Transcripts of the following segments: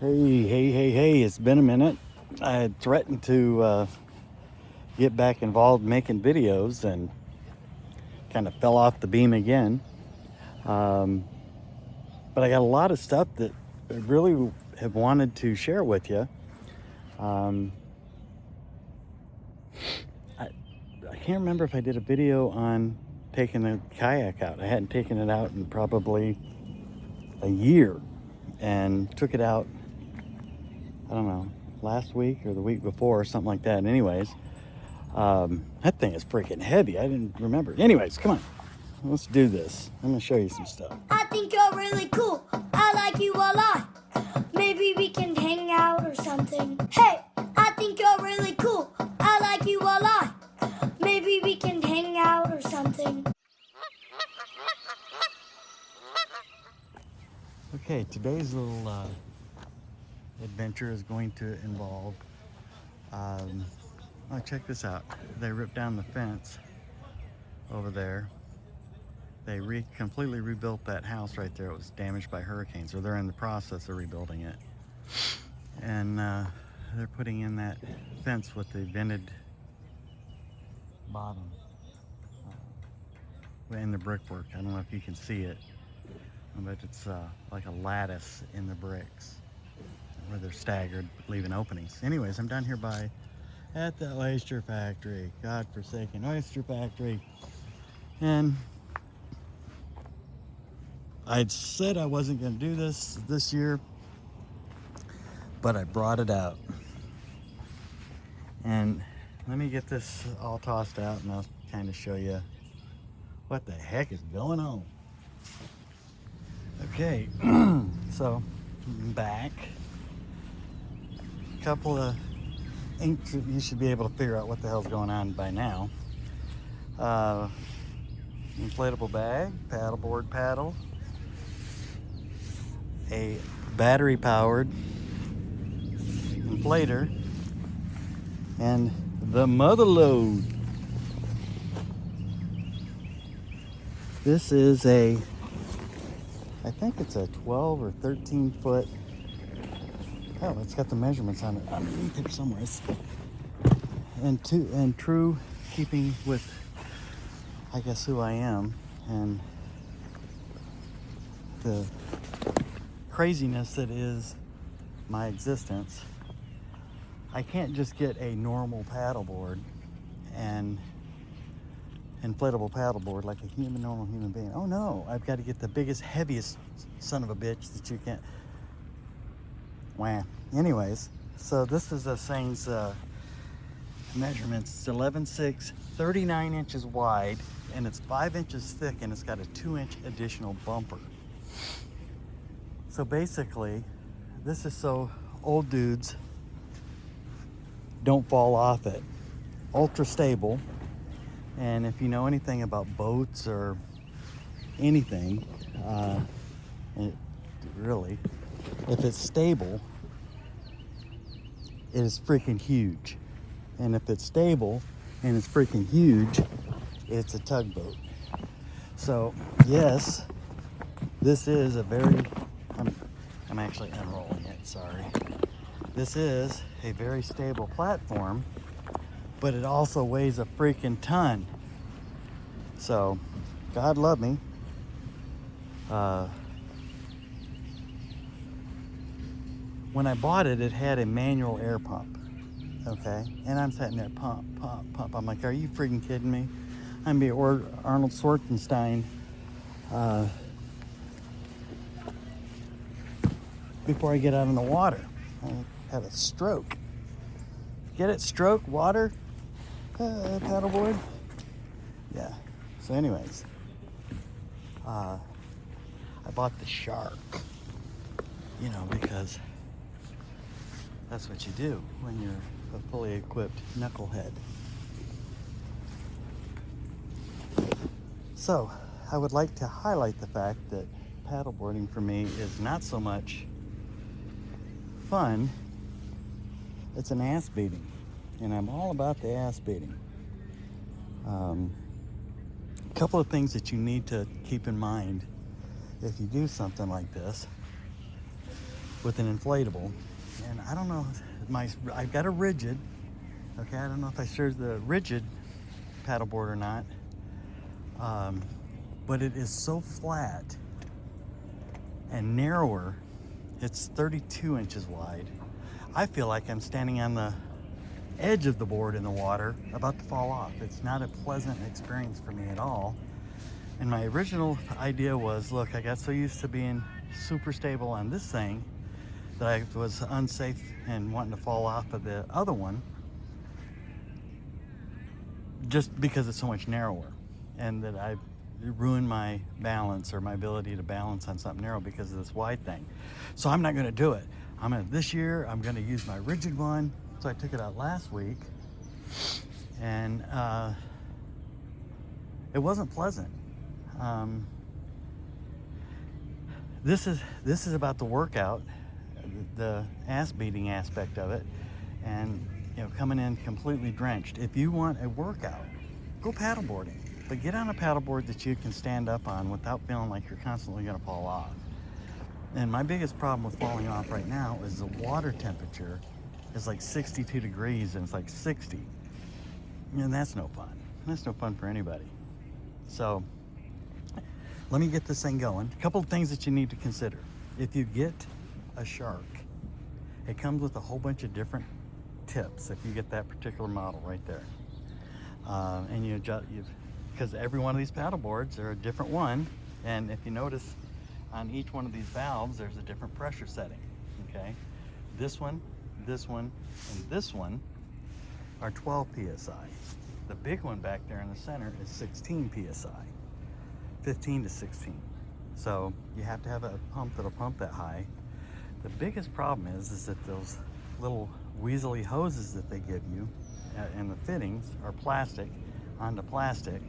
Hey, it's been a minute. I had threatened to get back involved making videos and kind of fell off the beam again. Um, but I got a lot of stuff that I really have wanted to share with you. Um, I can't remember if I did a video on taking the kayak out. I hadn't taken it out in probably a year and took it out, I don't know, last week or the week before or something like that. Anyways, that thing is freaking heavy. I didn't remember. Anyways, come on. Let's do this. I'm going to show you some stuff. I think you're really cool. I like you a lot. Maybe we can hang out or something. Hey, I think you're really cool. I like you a lot. Maybe we can hang out or something. Okay, today's little adventure is going to involve, check this out. They ripped down the fence over there. They completely rebuilt that house right there. It was damaged by hurricanes, so they're in the process of rebuilding it. And they're putting in that fence with the vented bottom in the brickwork. I don't know if you can see it, but it's like a lattice in the bricks where they're staggered, leaving openings. Anyways, I'm down here at the oyster factory, godforsaken oyster factory, and I'd said I wasn't going to do this year, but I brought it out. And let me get this all tossed out and I'll kind of show you what the heck is going on. Okay, so back. A couple of inks, you should be able to figure out what the hell's going on by now. Inflatable bag, paddleboard paddle, a battery powered inflator, and the mother load. This is I think it's a 12 or 13 foot. Oh, it's got the measurements on it underneath here somewhere. And true keeping with, I guess, who I am and the craziness that is my existence. I can't just get a normal paddleboard and inflatable paddleboard like a normal human being. Oh no, I've got to get the biggest, heaviest son of a bitch that you can. Wow. Anyways, so this is the thing's measurements. It's 11.6, 39 inches wide, and it's 5 inches thick, and it's got a 2-inch additional bumper. So basically, this is so old dudes don't fall off it. Ultra stable, and if you know anything about boats or anything, if it's stable, it is freaking huge. And if it's stable and it's freaking huge, it's a tugboat. So yes, this is a very, I'm actually unrolling it, sorry. This is a very stable platform, but it also weighs a freaking ton. So, God love me. When I bought it, it had a manual air pump, okay? And I'm sitting there, pump. I'm like, are you freaking kidding me? I'm be Arnold Schwarzenstein before I get out in the water. I have a stroke. Get it? Stroke, water, paddleboard. Yeah. So anyways, I bought the Shark, because that's what you do when you're a fully equipped knucklehead. So I would like to highlight the fact that paddleboarding for me is not so much fun, it's an ass beating, and I'm all about the ass beating. A couple of things that you need to keep in mind if you do something like this. with an inflatable. And I don't know, I've got a rigid. Okay, I don't know if I shared the rigid paddleboard or not. But it is so flat and narrower. It's 32 inches wide. I feel like I'm standing on the edge of the board in the water, about to fall off. It's not a pleasant experience for me at all. And my original idea was, look, I got so used to being super stable on this thing that I was unsafe and wanting to fall off of the other one just because it's so much narrower, and that I ruined my balance or my ability to balance on something narrow because of this wide thing. So I'm not going to do it. This year I'm going to use my rigid one. So I took it out last week, and it wasn't pleasant. This is about the workout, the ass beating aspect of it, and coming in completely drenched. If you want a workout, go paddleboarding, but get on a paddleboard that you can stand up on without feeling like you're constantly going to fall off. And my biggest problem with falling off right now is the water temperature is like 62 degrees and it's like 60. And that's no fun. That's no fun for anybody. So let me get this thing going. A couple of things that you need to consider. If you get a shark, it comes with a whole bunch of different tips if you get that particular model right there. And because every one of these paddle boards are a different one, and if you notice on each one of these valves there's a different pressure setting. Okay, this one, and this one are 12 psi. The big one back there in the center is 16 psi, 15 to 16. So you have to have a pump that'll pump that high. The biggest problem is that those little weaselly hoses that they give you and the fittings are plastic onto plastic,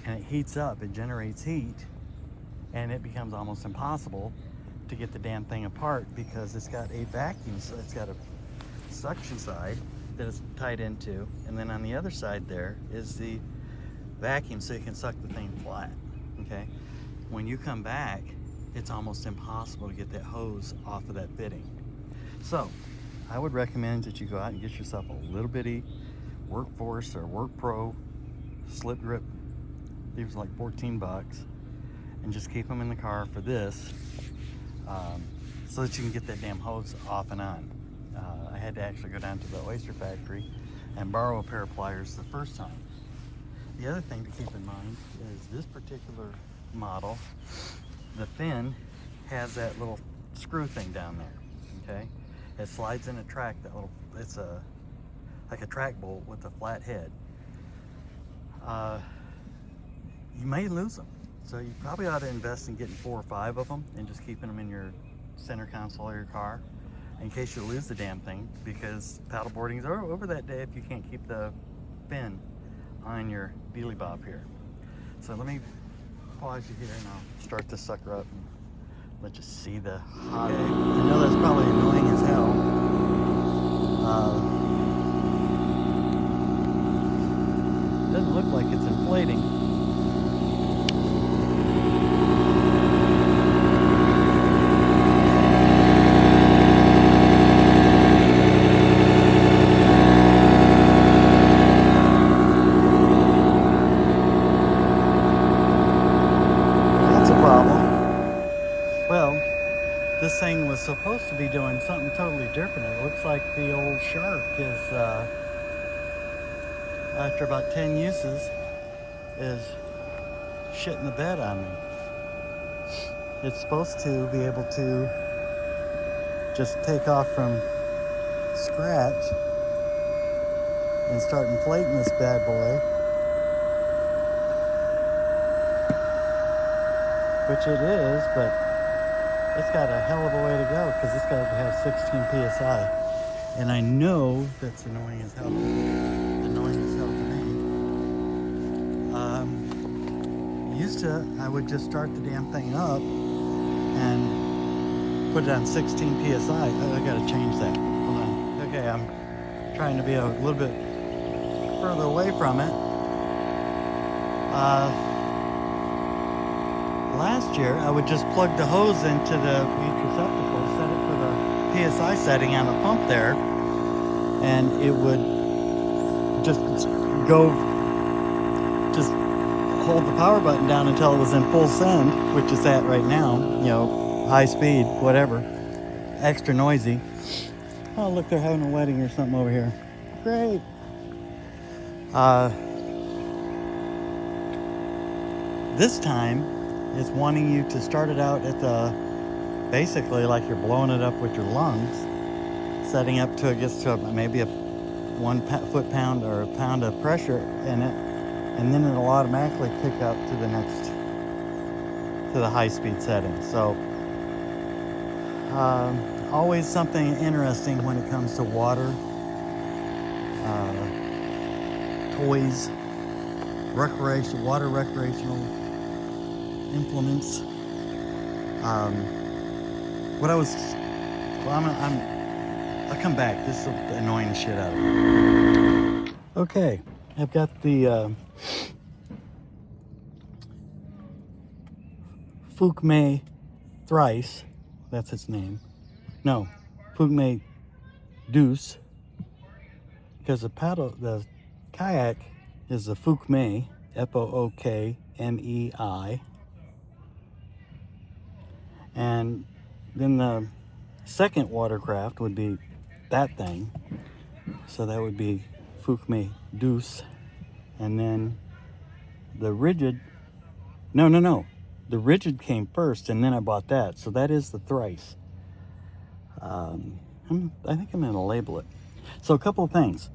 and it heats up, it generates heat, and it becomes almost impossible to get the damn thing apart because it's got a vacuum, so it's got a suction side that it's tied into, and then on the other side there is the vacuum so you can suck the thing flat. Okay, when you come back, it's almost impossible to get that hose off of that fitting. So I would recommend that you go out and get yourself a little bitty Workforce or Work Pro slip grip. These are like 14 bucks, and just keep them in the car for this, so that you can get that damn hose off and on. I had to actually go down to the oyster factory and borrow a pair of pliers the first time. The other thing to keep in mind is this particular model, the fin has that little screw thing down there. Okay, it slides in a track. It's like a track bolt with a flat head. You may lose them, so you probably ought to invest in getting 4 or 5 of them and just keeping them in your center console of your car in case you lose the damn thing, because paddleboarding's over that day if you can't keep the fin on your dealy bob here. So let me pause you here and I'll start this sucker up and let you see the hot. Okay, I know that's probably annoying as hell. Doesn't look like it's inflating. This thing was supposed to be doing something totally different. It looks like the old shark is, after about 10 uses, is shitting the bed on me. It's supposed to be able to just take off from scratch and start inflating this bad boy, which it is, but it's got a hell of a way to go because it's got to have 16 psi, and I know that's annoying as hell. Annoying as hell to me. Used to, I would just start the damn thing up and put it on 16 psi. I got to change that. Hold on. Okay, I'm trying to be a little bit further away from it. Last year, I would just plug the hose into the each receptacle, set it for the PSI setting on the pump there, and it would just hold the power button down until it was in full send, which it's at right now, you know, high speed, whatever, extra noisy. Oh, look, they're having a wedding or something over here. Great. This time it's wanting you to start it out at the, basically like you're blowing it up with your lungs, setting up to it gets to maybe a 1 foot-pound or a pound of pressure in it, and then it'll automatically pick up to the next, to the high-speed setting. So always something interesting when it comes to water, toys, water recreational implements. I'll come back. This is annoying the shit out of me. Okay, I've got the Fook Thrice. That's its name. No, Fook Deuce. Because the kayak is the Fook Fookmei. And then the second watercraft would be that thing. So that would be Fook Deuce. And then the rigid, no. The rigid came first, and then I bought that. So that is the Thrice. I think I'm going to label it. So a couple of things.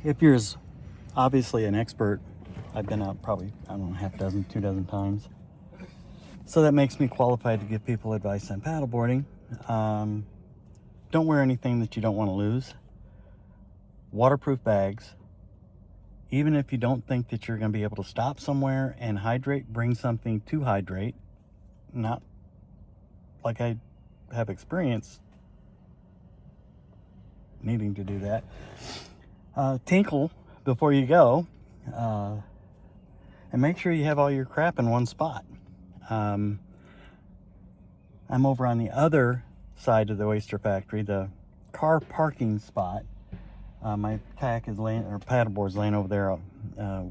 If you're obviously an expert, I've been out probably, I don't know, half dozen, 2 dozen times. So that makes me qualified to give people advice on paddleboarding. Don't wear anything that you don't want to lose. Waterproof bags. Even if you don't think that you're going to be able to stop somewhere and hydrate, bring something to hydrate. Not like I have experience needing to do that. Tinkle before you go. And make sure you have all your crap in one spot. I'm over on the other side of the oyster factory, the car parking spot. My kayak is laying, or paddleboard's laying over there,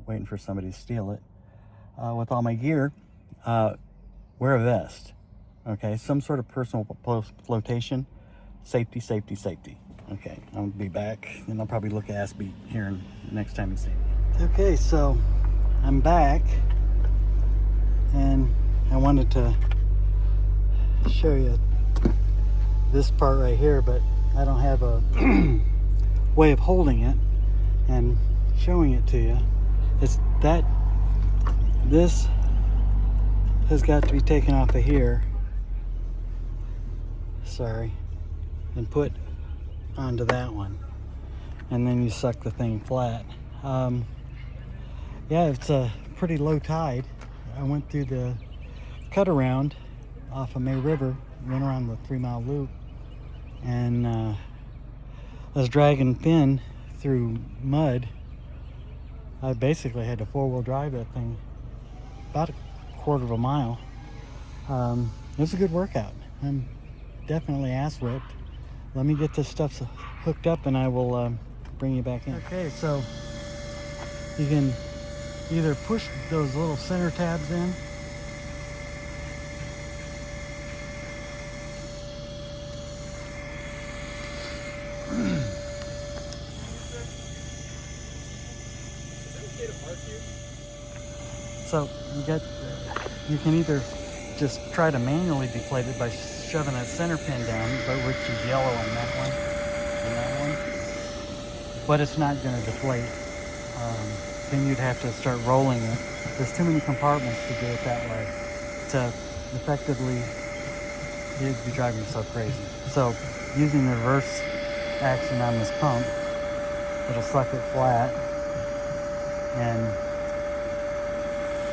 waiting for somebody to steal it. With all my gear, wear a vest. Okay, some sort of personal flotation, safety. Okay, I'll be back, and I'll probably look ass beat here next time you see me. Okay, so I'm back, and I wanted to show you this part right here, but I don't have a way of holding it and showing it to you. It's that this has got to be taken off of here, sorry, and put onto that one, and then you suck the thing flat. Yeah, it's a pretty low tide. I went through the cut around off of May River, went around the 3-mile loop, and I was dragging Finn through mud. I basically had to 4-wheel drive that thing about a quarter of a mile. It was a good workout. I'm definitely ass whipped. Let me get this stuff hooked up and I will bring you back in. Okay, so you can either push those little center tabs in, so you can either just try to manually deflate it by shoving that center pin down, which is yellow on that one and that one, but it's not going to deflate. Then you'd have to start rolling it. There's too many compartments to do it that way. To effectively, you'd be driving yourself crazy. So using the reverse action on this pump, it'll suck it flat. And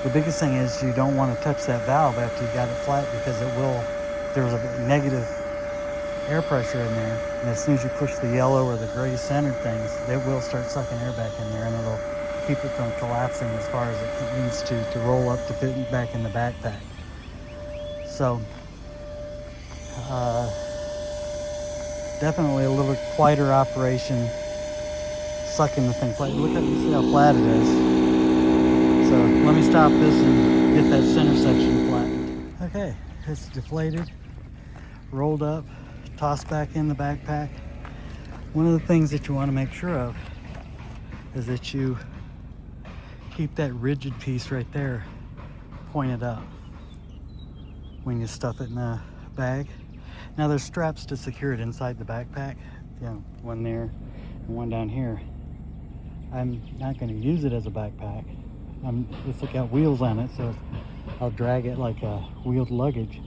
the biggest thing is you don't want to touch that valve after you got it flat, because there's a negative air pressure in there, and as soon as you push the yellow or the gray centered things, it will start sucking air back in there, and it'll keep it from collapsing as far as it needs to roll up to fit back in the backpack. So definitely a little quieter operation sucking the thing flat. Look at, you see how flat it is. So let me stop this and get that center section flattened. Okay, it's deflated, rolled up, tossed back in the backpack. One of the things that you want to make sure of is that you keep that rigid piece right there pointed up when you stuff it in a bag. Now there's straps to secure it inside the backpack. You know, one there and one down here. I'm not going to use it as a backpack. It's got wheels on it, so I'll drag it like a wheeled luggage.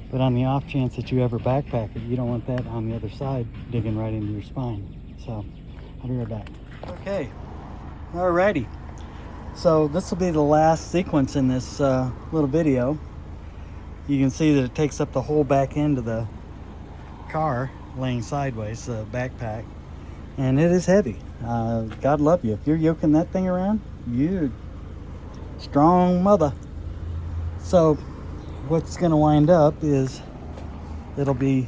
But on the off chance that you ever backpack it, you don't want that on the other side digging right into your spine. So I'll be right back. Okay, alrighty. So this will be the last sequence in this little video. You can see that it takes up the whole back end of the car, laying sideways, the backpack. And it is heavy. God love you. If you're yoking that thing around, you're strong mother. So what's going to wind up is it'll be,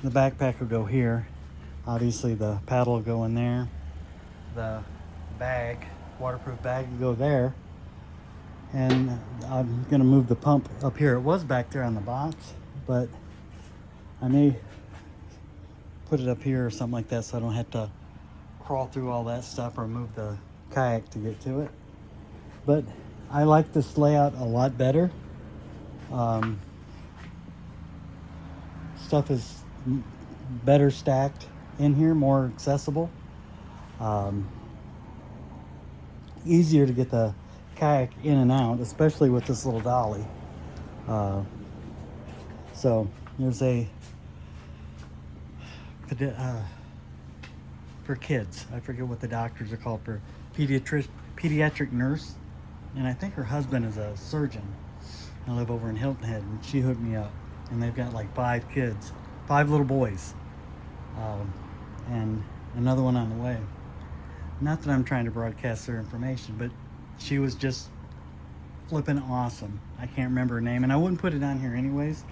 the backpack will go here. Obviously the paddle will go in there. The bag, waterproof bag, will go there. And I'm going to move the pump up here. It was back there on the box, but I may put it up here or something like that so I don't have to crawl through all that stuff or move the kayak to get to it. But I like this layout a lot better. Stuff is better stacked in here, more accessible. Easier to get the kayak in and out, especially with this little dolly. So there's a for kids, I forget what the doctors are called, for pediatric nurse, and I think her husband is a surgeon. I live over in Hilton Head, and she hooked me up, and they've got like 5 kids, 5 little boys, and another one on the way. Not that I'm trying to broadcast their information, but she was just flipping awesome. I can't remember her name, and I wouldn't put it on here anyways,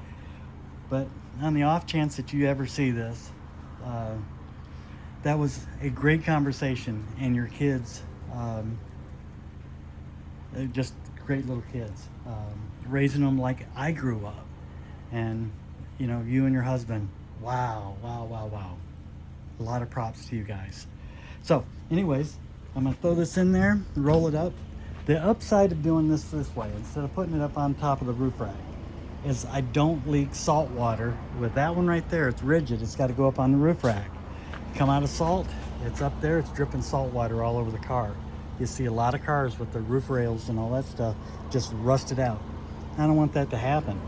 but on the off chance that you ever see this, that was a great conversation, and your kids, they're just great little kids, raising them like I grew up. And you know, you and your husband, wow. A lot of props to you guys. So anyways, I'm gonna throw this in there, roll it up. The upside of doing this way, instead of putting it up on top of the roof rack, is I don't leak salt water. With that one right there, it's rigid, it's got to go up on the roof rack. Come out of salt, it's up there, it's dripping salt water all over the car. You see a lot of cars with the roof rails and all that stuff just rusted out. I don't want that to happen.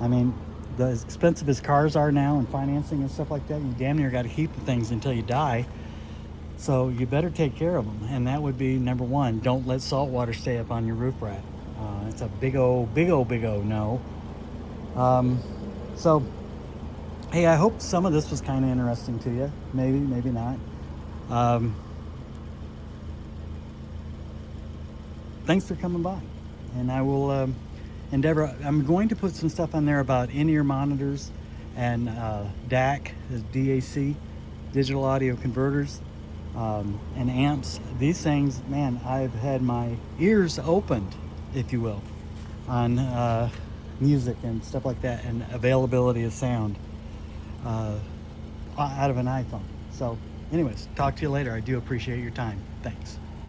I mean, as expensive as cars are now and financing and stuff like that, you damn near got to keep the things until you die. So you better take care of them. And that would be number one, don't let salt water stay up on your roof rack. It's a big old no. So, hey, I hope some of this was kind of interesting to you. Maybe not. Thanks for coming by. And I will endeavor, I'm going to put some stuff on there about in-ear monitors and DAC, DAC, digital audio converters, and amps. These things, man, I've had my ears opened, if you will, on music and stuff like that, and availability of sound out of an iPhone. So anyways, talk to you later. I do appreciate your time. Thanks.